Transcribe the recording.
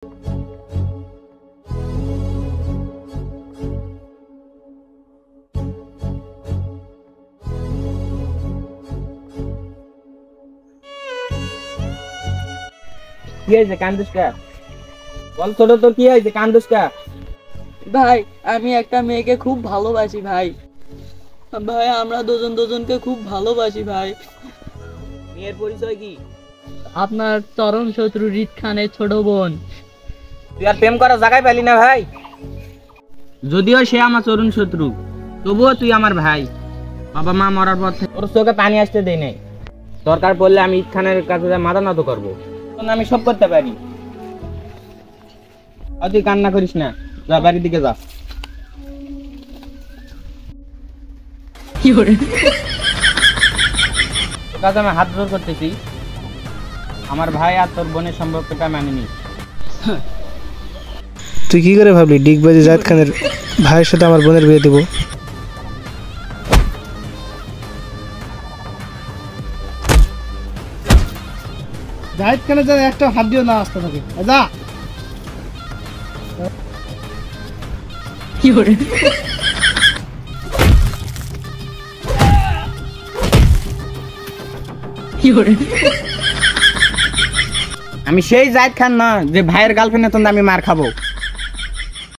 কি হয়েছে কান্দুস কা? বল ছোট, তোর কি হয়েছে কান্দুস কা? ভাই আমি একটা মেয়েকে খুব ভালোবাসি ভাই। ভাই আমরা দুজন দুজনকে খুব ভালোবাসি ভাই। মেয়ের পরিচয় কি? আপনার চরম শত্রু রিত খানের ছোট বোন। তুই আর প্রেম করার জায়গায় পেলি না ভাই? যদিও সে আমার চরম শত্রু, তবুও তুই আমার ভাই। বাবা মা মরার পর থেকে তোর চোখে পানি আসতে দেই নাই। দরকার পড়লে আমি ঈদ খানের কাছে মাথা নত করবো, আমি সব করতে পারি। আর তুই কান্না করিস না, যা বাড়ির দিকে যা। তোর কাছে আমি হাত জোর করতেছি, আমার ভাই আর তোর বোনের সম্পর্কটা মেনে নিস। তুই কি করে ভাবলি ডিগবাজি জাহিদ খানের ভাইয়ের সাথে আমার বোনের বিয়ে দেবো? জাহিদ খানের যেন একটা হাত দিও না আসতে থাকে। যা আমি সেই জাহিদ খান না যে ভাইয়ের গার্লফ্রেন্ডের তন্দে আমি মার খাবো।